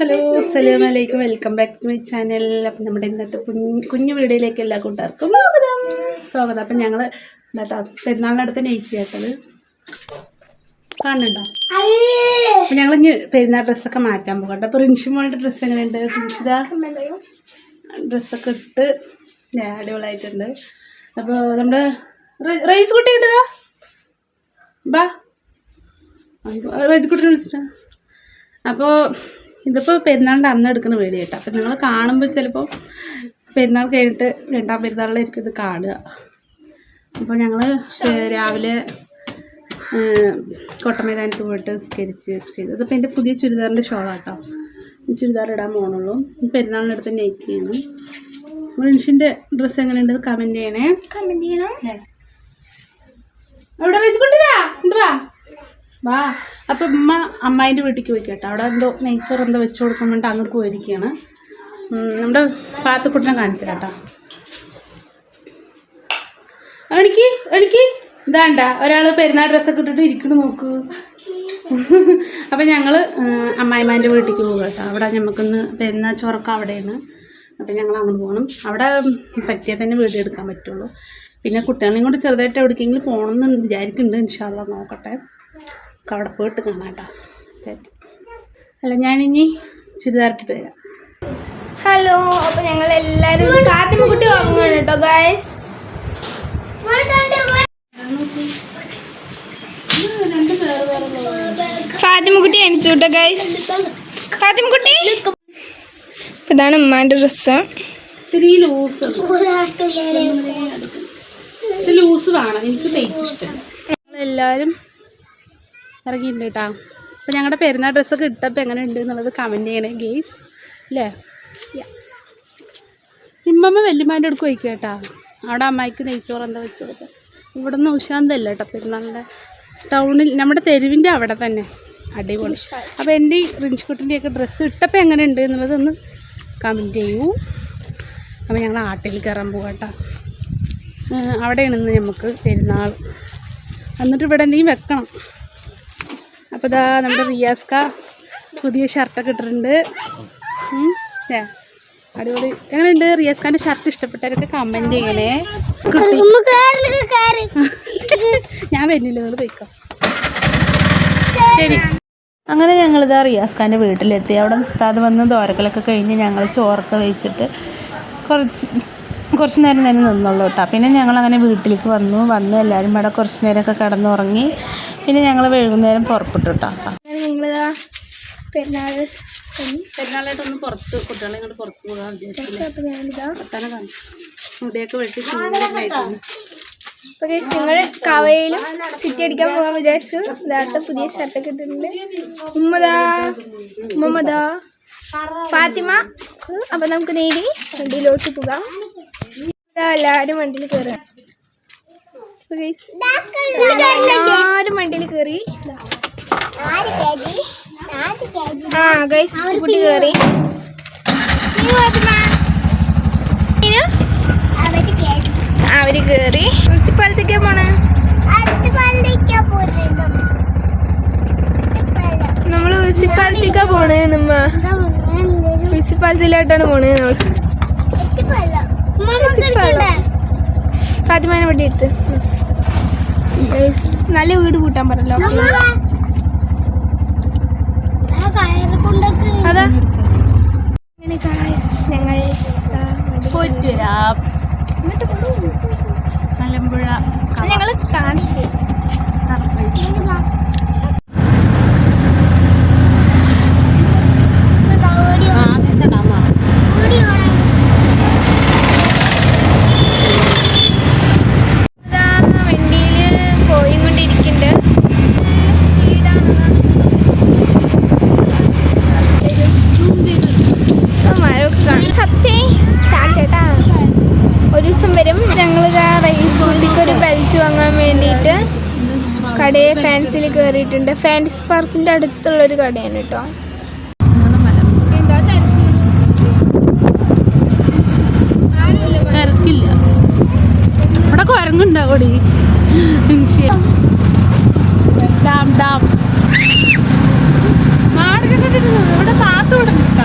Hello അസ്സലാമു അലൈക്കും, welcome back to my channel. അപ്പം നമ്മുടെ ഇന്നത്തെ കുഞ്ഞു വീഡിയോയിലേക്ക് എല്ലാ കൂട്ടുകാർക്കും സ്വാഗതം. അപ്പം ഞങ്ങൾ എന്താ പെരുന്നാളിനടുത്ത് നൈറ്റ് കേട്ടത് കാണുന്നുണ്ടോ? അപ്പം ഞങ്ങൾ ഇനി പെരുന്നാൾ ഡ്രസ്സൊക്കെ മാറ്റാൻ പോകട്ടെ. അപ്പോൾ റിൻഷിമോളുടെ ഡ്രസ്സ് എങ്ങനെയുണ്ട്? റിൻഷിത ഡ്രസ്സൊക്കെ ഇട്ട് അടിപൊളിയായിട്ടുണ്ട്. അപ്പോൾ നമ്മുടെ റൈസ് കുട്ടി ഇടുക ബാ റൈസ് കുട്ടിനെ വിളിച്ചിട്ടാ. അപ്പോൾ ഇതിപ്പോൾ പെരുന്നാളിൻ്റെ അന്ന് എടുക്കുന്ന വീഡിയോ കേട്ടോ. അപ്പം നിങ്ങൾ കാണുമ്പോൾ ചിലപ്പോൾ പെരുന്നാൾ കഴിഞ്ഞിട്ട് രണ്ടാം പെരുന്നാളിലായിരിക്കും ഇത് കാണുക. അപ്പോൾ ഞങ്ങൾ രാവിലെ കോട്ടമൈതാനത്ത് പോയിട്ട് സ്കരിച്ച് ചെയ്തു. ഇതിപ്പോൾ എൻ്റെ പുതിയ ചുരിദാറിൻ്റെ ഷോളാണ് കേട്ടോ. ചുരിദാർ ഇടാൻ പോകണുള്ളൂ. പെരുന്നാളിനടുത്ത് നൈറ്റ് ചെയ്യണം. മനുഷ്യൻ്റെ ഡ്രസ്സ് എങ്ങനെയുണ്ട് കമൻറ്റ് ചെയ്യണേ. കമൻറ്റ് ചെയ്യണം. അവിടെ വെച്ചുകൊണ്ടിരാ വാ വാ. അപ്പം ഉമ്മ അമ്മായിൻ്റെ വീട്ടിലേക്ക് പോയി കേട്ടോ. അവിടെ എന്തോ നെയ്ച്ചോറ് എന്തോ വെച്ച് കൊടുക്കാൻ വേണ്ടിയിട്ട് അങ്ങോട്ട് പോയിരിക്കുകയാണ്. നമ്മുടെ പാത്തുക്കുട്ടിനെ കാണിച്ചു കേട്ടോ. എനിക്ക് ഇതാണ്ട ഒരാൾ പെരുന്നാൾ ഡ്രസ്സൊക്കെ ഇട്ടിട്ട് ഇരിക്കണം നോക്ക്. അപ്പം ഞങ്ങൾ അമ്മായിമാൻ്റെ വീട്ടിലേക്ക് പോകും കേട്ടോ. അവിടെ നമുക്കൊന്ന് പെരുന്നാൾ ചോറൊക്കെ അവിടെയാണ്. അപ്പം ഞങ്ങൾ അങ്ങോട്ട് പോകണം. അവിടെ പറ്റിയാൽ തന്നെ വീഡിയോ എടുക്കാൻ പറ്റുള്ളൂ. പിന്നെ കുട്ടികളെയും കൊണ്ട് ചെറുതായിട്ട് എവിടേക്കെങ്കിലും പോകണമെന്ന് വിചാരിക്കുന്നുണ്ട്. ഇൻഷാ അല്ലാ നോക്കട്ടെ. അവിടെ പോയിട്ട് കാണാം കേട്ടോ. അല്ല ഞാനിനി ചുരിദാറിട്ടിട്ട് വരാം. ഹലോ, അപ്പോൾ ഞങ്ങൾ എല്ലാവരും ഫാത്തിമ കുട്ടി വാങ്ങുകയാണ് കേട്ടോ ഗൈസ്. ഫാത്തിമ കുട്ടി അണിച്ചു കേട്ടോ ഗൈസ്. ഫാത്തിമ കുട്ടി ഇതാണ് ഉമ്മാൻ്റെ ഡ്രസ്സ്. ഇത്തിരി ലൂസ് പക്ഷെ ലൂസ് വേണം. എനിക്ക് തയ്ക്കും ഇഷ്ടമല്ല. എല്ലാവരും ഇറങ്ങിയിട്ടുണ്ട് കേട്ടോ. അപ്പോൾ ഞങ്ങളുടെ പെരുന്നാൾ ഡ്രസ്സൊക്കെ ഇട്ടപ്പോൾ എങ്ങനെ ഉണ്ട് എന്നുള്ളത് കമൻറ്റ് ചെയ്യണേ ഗെയ്സ് അല്ലേ. ഇമ്മമ്മ വല്യമ്മാൻ്റെ അടുക്ക് വയ്ക്കുക കേട്ടോ. അവിടെ അമ്മായിക്ക് നെയ്ച്ചോറ് എന്താ വെച്ച് കൊടുക്കുക. ഇവിടെ നിന്ന് ഉഷാന്തല്ല കേട്ടോ പെരുന്നാളിൻ്റെ ടൗണിൽ നമ്മുടെ തെരുവിൻ്റെ അവിടെ തന്നെ അടിപൊളി. അപ്പോൾ എൻ്റെ ഈ റിൻഷ്കുട്ടിൻ്റെയൊക്കെ ഡ്രസ്സ് ഇട്ടപ്പോൾ എങ്ങനെ ഉണ്ട് എന്നുള്ളതൊന്ന് കമൻറ്റ് ചെയ്യൂ. അപ്പോൾ ഞങ്ങൾ ആട്ടിൽ കയറാൻ പോകാം കേട്ടോ. അവിടെയാണ് ഇന്ന് നമുക്ക് പെരുന്നാൾ. എന്നിട്ട് ഇവിടെ എന്തെങ്കിലും വെക്കണം. അപ്പോൾ ഇതാ നമ്മുടെ റിയാസ്ക പുതിയ ഷർട്ടൊക്കെ ഇട്ടിട്ടുണ്ട്. അടിപൊളി. എങ്ങനെയുണ്ട് റിയാസ്കാൻ്റെ ഷർട്ട്? ഇഷ്ടപ്പെട്ടവരൊക്കെ കമൻറ്റ് ചെയ്യണേ. ഞാൻ വരുന്നില്ല, നിങ്ങൾ പോയിക്കോ. ശരി. അങ്ങനെ ഞങ്ങളിതാ റിയാസ്കാൻ്റെ വീട്ടിലെത്തി. അവിടെ ഉസ്താദ് വന്ന് ദോരക്കലൊക്കെ കഴിഞ്ഞ് ഞങ്ങൾ ചോറൊക്കെ വെച്ചിട്ട് കുറച്ച് നേരം തന്നെ നിന്നുള്ളൂ കേട്ടോ. പിന്നെ ഞങ്ങളങ്ങനെ വീട്ടിലേക്ക് വന്ന് എല്ലാവരും ഇവിടെ കുറച്ച് നേരമൊക്കെ കിടന്നുറങ്ങി. പിന്നെ ഞങ്ങൾ വൈകുന്നേരം പുറപ്പെട്ടു കേട്ടോ. ഞങ്ങളിതാ പെരുന്നാളായിട്ടൊന്ന് പുറത്ത് കുട്ടികളെ ഇങ്ങോട്ട് പുറത്ത് പോകാൻ വിചാരിച്ചില്ല. മുടിയൊക്കെ വെട്ടി ചൂടായിട്ടാണ്. അപ്പോൾ ഗൈസ് ഞങ്ങൾ കവയിലും ചുറ്റി അടിക്കാൻ പോകാൻ വിചാരിച്ചു. നേരത്തെ പുതിയ ഷർട്ടൊക്കെ ഇട്ടിട്ടുണ്ട്. ഉമ്മദാ ഫാത്തിമ. അപ്പം നമുക്ക് നേടി വണ്ടിയിലോട്ട് പോകാം. എല്ലാവരും വണ്ടിയിൽ കയറുക. എല്ലാവരും വണ്ടിയിൽ കയറി. ഗൈസ് കുട്ടി കയറി. അവര് കയറി. മുനിസിപ്പാലിറ്റിക്കാ പോണേ. നമ്മള് മുനിസിപ്പാലിറ്റിക്കാ പോണേ. മുനിസിപ്പാലിറ്റിയിലോട്ടാണ് പോണേ. ഫാത്തിമാനെ വണ്ടി എടുത്ത് നല്ല വീട് കൂട്ടാൻ പറഞ്ഞല്ലോ. അതാ ഞങ്ങൾ മലമ്പുഴ ഞങ്ങൾ കാണിച്ചു സർപ്രൈസ്. ഒരു ദിവസം വരും. ഞങ്ങൾ റൈസ് കുട്ടിക്ക് ഒരു ബെൽറ്റ് വാങ്ങാൻ വേണ്ടിയിട്ട് കടയെ ഫാൻസിൽ കയറിയിട്ടുണ്ട്. ഫാൻസി പാർക്കിൻ്റെ അടുത്തുള്ളൊരു കടയാണ് കേട്ടോ. തിരക്കില്ല. ഇവിടെ കുരങ്ങുണ്ടാവൂടി. ഡാം ഇവിടെ പാത്ത് വിടുന്നുണ്ട്.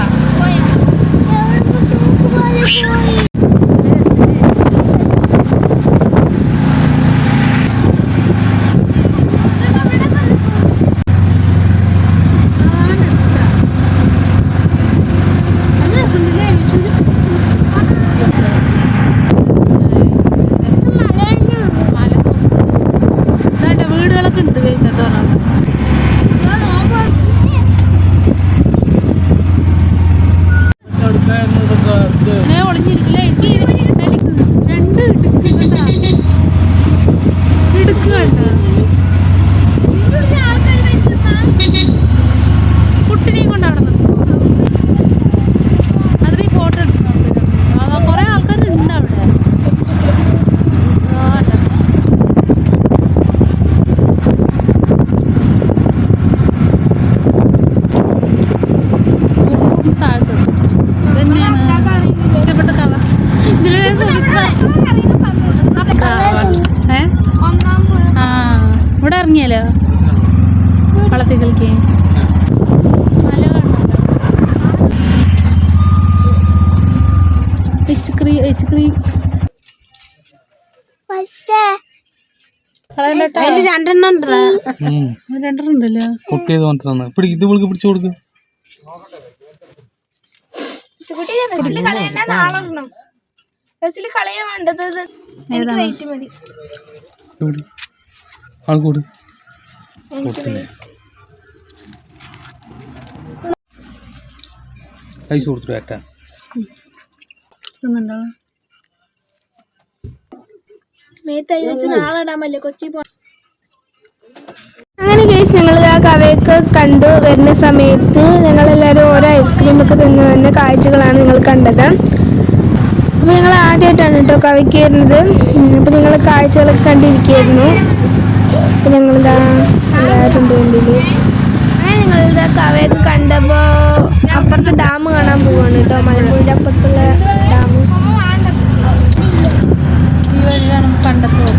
ക്രീം രണ്ടെണ്ണം ഉണ്ടല്ലോ. പൊട്ടിയത് മാത്രമാണ് ഇത് വിളിക്ക് പിടിച്ചു കൊടുക്ക്. കളയാൻ വേണ്ടത് വെയിറ്റ് മതി. ആൾക്കൂട് പൈസ കൊടുത്തു ഏറ്റാ. മേത്തൈ വെച്ച് നാളെ ഇടാമല്ലേ കൊച്ചി പോ. അങ്ങനെ കേസ് ഞങ്ങൾ ആ കവയൊക്കെ കണ്ടു വരുന്ന സമയത്ത് ഞങ്ങളെല്ലാവരും ഓരോ ഐസ്ക്രീമൊക്കെ തിന്നു വന്ന കാഴ്ചകളാണ് നിങ്ങൾ കണ്ടത്. അപ്പോൾ ഞങ്ങൾ ആദ്യമായിട്ടാണ് കേട്ടോ കവയ്ക്ക് വരുന്നത്. അപ്പോൾ ഞങ്ങൾ കാഴ്ചകളൊക്കെ കണ്ടിരിക്കുകയായിരുന്നു. അപ്പോൾ ഞങ്ങളിതാ എല്ലാവരും വേണ്ടിയിൽ അങ്ങനെ ഞങ്ങളിതാ കവയൊക്കെ കണ്ടപ്പോൾ അപ്പുറത്തെ ഡാം കാണാൻ പോവാണ് കേട്ടോ. മലമ്പുഴയുടെ അപ്പുറത്തുള്ള ഡാം ഈ വഴിയാണ് കണ്ടപ്പോൾ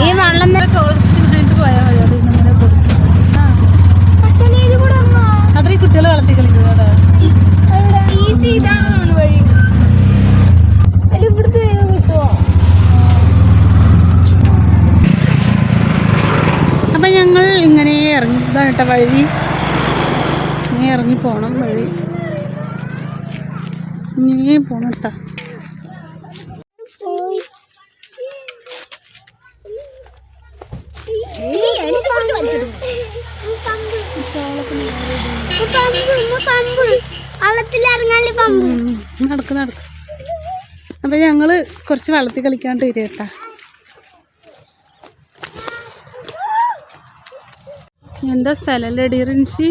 ഈ വെള്ളം ചോദിച്ചിട്ട് പോയാൽ മതി. അതിങ്ങനെ കൊടുക്കും. അത്ര ഈ കുട്ടികൾ വളർത്തി കളിക്കും കേട്ടോ. ഈസി ഇതാണ് വഴി. ഇവിടുത്തെ കിട്ടുമോ? അപ്പം ഞങ്ങൾ ഇങ്ങനെ ഇറങ്ങി. ഇതാണ് കേട്ടോ വഴി. ഇങ്ങനെ ഇറങ്ങി പോകണം വഴി. ഇങ്ങനെ പോകണം കേട്ടോ. നടക്ക് നടക്ക്. അപ്പം ഞങ്ങൾ കുറച്ച് വെള്ളത്തിൽ കളിക്കാണ്ട് വരും കേട്ടാ. എന്താ സ്ഥലം ലഡിറിൻഷി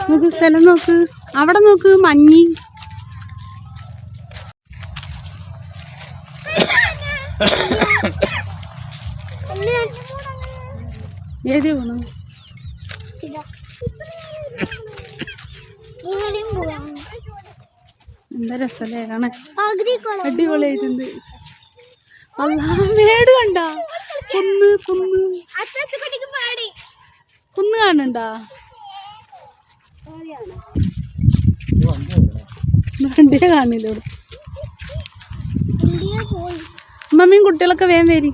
നോക്ക്. സ്ഥലം നോക്ക്. അവിടെ നോക്ക് മഞ്ഞി. ഏതി പോണു? എന്താ രസല്ലേ കാണാൻ. അടിപൊളിയായിട്ടുണ്ട്. മേട് കണ്ട കുന്ന് കുന്ന് കുന്ന് കാണണ്ടാ. വണ്ടിയെ കാണില്ല ഇവിടെ. മമ്മിയും കുട്ടികളൊക്കെ വേഗം വരി.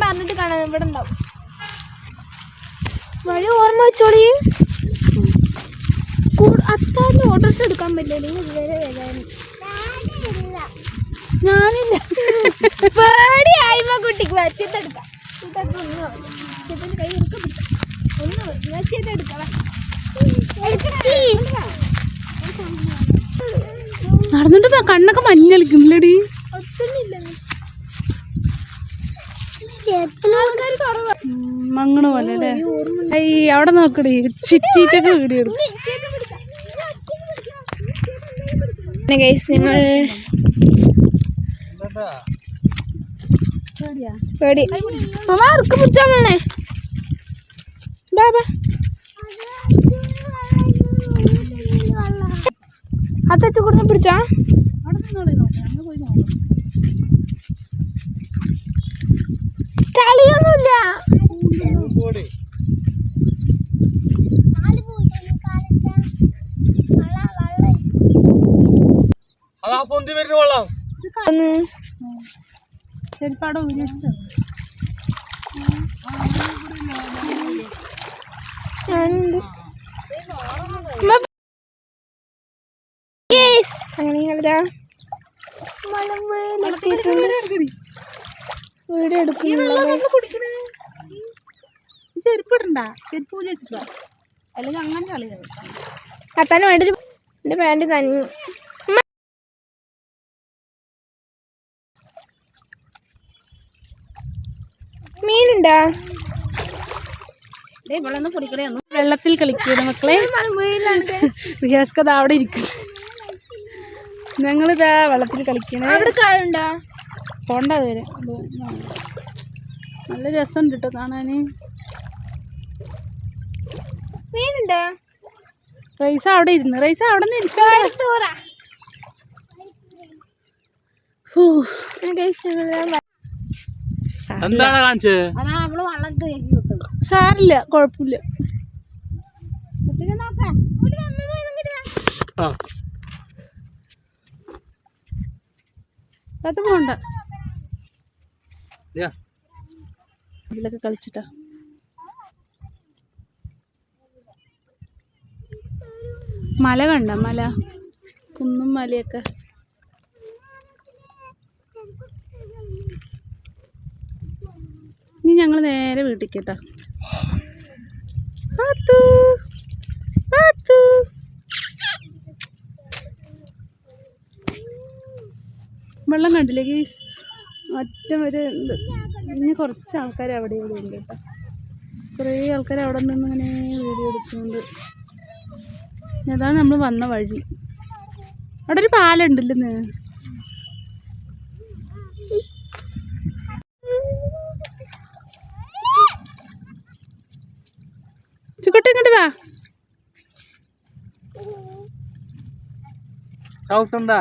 പറഞ്ഞിട്ട് കാണാം. ഇവിടെ ഉണ്ടാവും വഴി. ഓർമ്മ വെച്ചോളി. സ്കൂൾ അത്താണ്ട് ഓട്ടോറിക്ഷ എടുക്കാൻ പറ്റില്ല. ഇതുവരെ വരാനും ഞാനില്ല. പേടിയായ്മ കുട്ടിക്ക് വെച്ചെടുക്കാം. കൈ ഒന്ന് വെച്ചെടുക്കാം. നടന്നിട്ട് കണ്ണൊക്കെ മഞ്ഞളിക്കുന്നില്ലടി. മങ്ങണ പോലെ അല്ലേ. ഈ അവിടെ നോക്കടി ചുറ്റിട്ടൊക്കെ വീഡിയോ എടുക്കും. പേടി മാർക്ക് പിടിച്ചാ വേണേ. ബാബാ അത്തച്ചു കൊടുത്ത് പിടിച്ചാ. കളിയൊന്നുമില്ല. ചെരുപ്പാടെ ഊരിട്ട് വീഡിയോ എടുക്കുന്നു. ചെരുപ്പ് ഇടണ്ട. ചെരുപ്പ് ഊരി വെച്ചിട്ടാ. അല്ലെങ്കിൽ അങ്ങനെ കളിയാണ്. അത്താനും വേണ്ടി എൻ്റെ പാൻറ് നനഞ്ഞു. മീനുണ്ടാ? വെള്ളത്തിൽ കളിക്കുന്ന മക്കളെ. റിയാസ്കത അവിടെ ഇരിക്കട്ടെ. ഞങ്ങളിതാ വെള്ളത്തിൽ കളിക്കണേ. അവിടെ കാളുണ്ടാ? പോണ്ട വരെ. നല്ല രസമുണ്ട് കേട്ടോ കാണാന്. മീനുണ്ടാ? റൈസ അവിടെ ഇരുന്ന് റൈസ അവിടെ നിന്ന് ഇരിക്കാൻ എന്താണ് കാണിച്ചേ? സാരില്ല കുഴപ്പമില്ല. അത് പോണ്ട ഇതിലൊക്കെ കളിച്ചിട്ടാ. മല കണ്ട മല കുന്നും മലയൊക്കെ. ഇനി ഞങ്ങൾ നേരെ വീട്ടിൽ കേട്ടാ. വെള്ളം കണ്ടില്ലേ ഗീസ്? അറ്റം വരെ ഉണ്ട്. ഇനി കുറച്ച് ആൾക്കാർ അവിടെ ഇവിടെ ഉണ്ട് കേട്ടോ. കുറേ ആൾക്കാർ അവിടെ നിന്ന് ഇങ്ങനെ വീഡിയോ എടുക്കുന്നുണ്ട്. അതാണ് നമ്മൾ വന്ന വഴി. അവിടെ ഒരു പാലുണ്ടല്ലെന്ന്. ചുക്കട്ടെ ഇങ്ങോട്ട് വാ. ചവിട്ടണ്ട.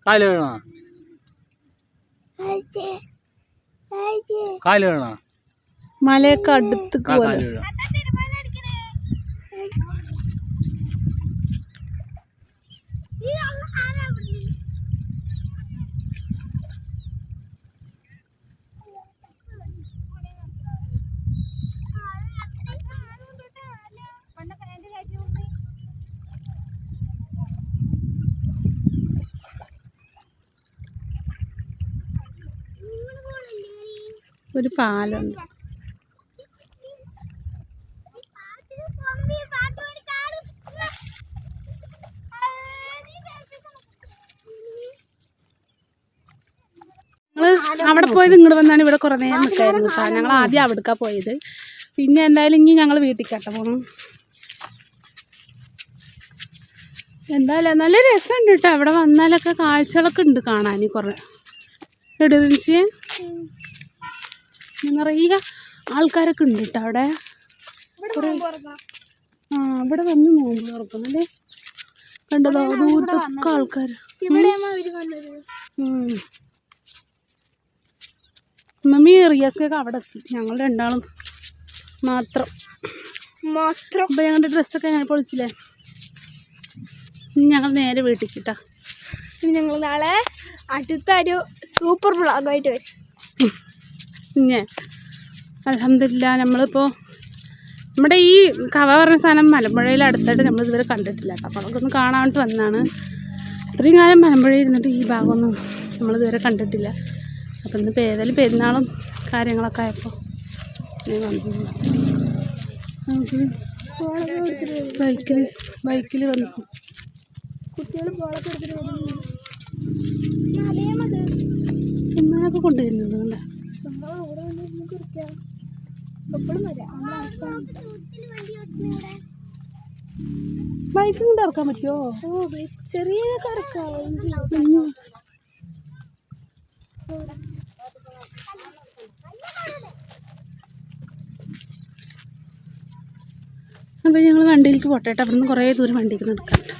കാല് വീണോ? കാല് വീണോ? മലയൊക്കെ അടുത്ത് കാല് വീഴ. ഒരു പാലുണ്ട്. ഞങ്ങൾ അവിടെ പോയത് ഇങ്ങോട്ട് വന്നാണ്. ഇവിടെ കുറേ നേരം നിൽക്കായിരുന്നു കേട്ടോ. ഞങ്ങൾ ആദ്യം അവിടേക്കാണ് പോയത്. പിന്നെ എന്തായാലും ഇനി ഞങ്ങൾ വീട്ടിൽ കേട്ടോ പോകണം. എന്തായാലും നല്ല രസമുണ്ട് കേട്ടോ. അവിടെ വന്നാലൊക്കെ കാഴ്ചകളൊക്കെ ഉണ്ട് കാണാൻ കുറേ. എടുറിച്ച് നിറയെ ആൾക്കാരൊക്കെ ഉണ്ട് കേട്ടോ അവിടെ. ഇവിടെ വന്ന് നോമ്പ് തുറക്കുന്നല്ലേ. കണ്ടതോ ദൂരത്തൊക്കെ ആൾക്കാർ. മമ്മി റിയാസ്ക്കൊക്കെ അവിടെ എത്തി. ഞങ്ങൾ രണ്ടാളും മാത്രം. അപ്പം ഞങ്ങളുടെ ഡ്രസ്സൊക്കെ ഞാൻ പൊളിച്ചില്ലേ. ഇനി ഞങ്ങൾ നേരെ വീട്ടിൽ കിട്ടാ. ഞങ്ങൾ നാളെ അടുത്തൊരു സൂപ്പർ വ്ളോഗായിട്ട് വരും. പിന്നെ അൽഹംദുലില്ലാ നമ്മളിപ്പോൾ നമ്മുടെ ഈ കവ പറഞ്ഞ സാധനം മലമ്പുഴയിൽ അടുത്തായിട്ട് നമ്മളിതുവരെ കണ്ടിട്ടില്ല കേട്ടോ. അപ്പോൾ അതൊക്കെ ഒന്ന് കാണാനായിട്ട് വന്നതാണ്. ഇത്രയും കാലം മലമ്പുഴയിൽ ഇരുന്നിട്ട് ഈ ഭാഗമൊന്നും നമ്മളിതുവരെ കണ്ടിട്ടില്ല. അപ്പം ഇന്ന് ഏതായാലും പെരുന്നാളും കാര്യങ്ങളൊക്കെ ആയപ്പോൾ നമുക്ക് ബൈക്കിൽ വന്നു. കുട്ടികൾ ഉമ്മയൊക്കെ കൊണ്ടുവരുന്നുണ്ട് കണ്ട. ബൈക്ക് കൊണ്ട് ഇറക്കാൻ പറ്റുമോ? ചെറിയ കറക്കാം. അപ്പം ഞങ്ങൾ വണ്ടിയിലേക്ക് പോട്ടെ കേട്ടോ. അവിടെ നിന്ന് കുറേ ദൂരം വണ്ടിക്ക് നടക്കാറുണ്ട്.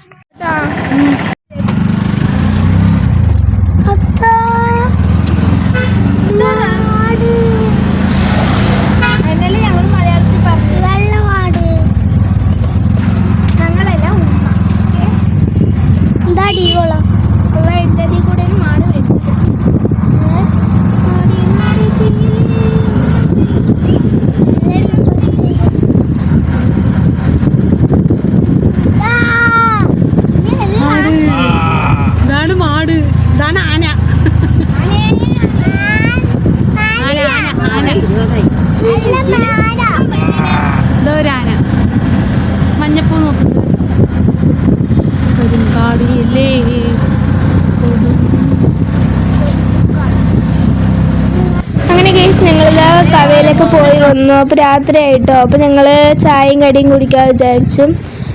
ഇതാണ് മാട്. ഇതാണ് ആന. ഇതൊരാന. മഞ്ഞപ്പൂ നോക്കുന്നത് കരിങ്കാടിയല്ലേ. അങ്ങനെ കേസ് ഞങ്ങളിതാ കവയിലൊക്കെ പോയി വന്നു. അപ്പോൾ രാത്രി ആയിട്ടോ. അപ്പോൾ ഞങ്ങൾ ചായയും കടിയും കുടിക്കാൻ വിചാരിച്ചു.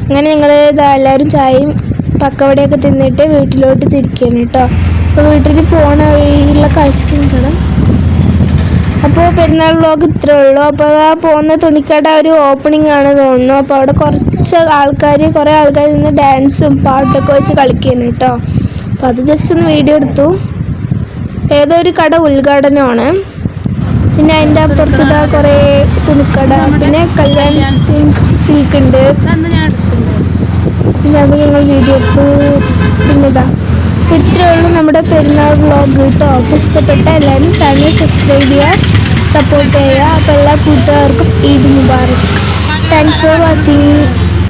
അങ്ങനെ ഞങ്ങൾ ഇതാ എല്ലാവരും ചായയും പക്കവടയൊക്കെ തിന്നിട്ട് വീട്ടിലോട്ട് തിരിക്കുകയാണ് കേട്ടോ. അപ്പോൾ വീട്ടിൽ പോണ വഴിയുള്ള കാഴ്ചക്ക് നിൽക്കണം. അപ്പോൾ പെരുന്നാൾ വ്ളോഗ് ഇത്രേ ഉള്ളൂ. അപ്പോൾ ആ പോകുന്ന തുണിക്കട ഒരു ഓപ്പണിംഗ് ആണ് തോന്നുന്നു. അപ്പോൾ അവിടെ കുറേ ആൾക്കാർ നിന്ന് ഡാൻസും പാട്ടൊക്കെ വെച്ച് കളിക്കുന്നു കേട്ടോ. അപ്പോൾ അത് ജസ്റ്റ് ഒന്ന് വീഡിയോ എടുത്തു. ഏതോ ഒരു കട ഉദ്ഘാടനമാണ്. പിന്നെ അതിൻ്റെ അപ്പുറത്തിടാ കുറേ തുണിക്കട, പിന്നെ കല്യാൺ സിൽക്ക് ഉണ്ട്. പിന്നെ അത് ഞങ്ങൾ വീഡിയോ എടുത്തു. പിന്നെ ഇതാ ഇത്രയേ ഉള്ളൂ നമ്മുടെ പെരുന്നാൾ വ്ളോഗ് കേട്ടോ. അപ്പോൾ ഇഷ്ടപ്പെട്ട എല്ലാവരും ചാനൽ സബ്സ്ക്രൈബ് ചെയ്യുക, സപ്പോർട്ട് ചെയ്യുക. അപ്പോൾ എല്ലാ കൂട്ടുകാർക്കും Eid Mubarak. Thanks for watching.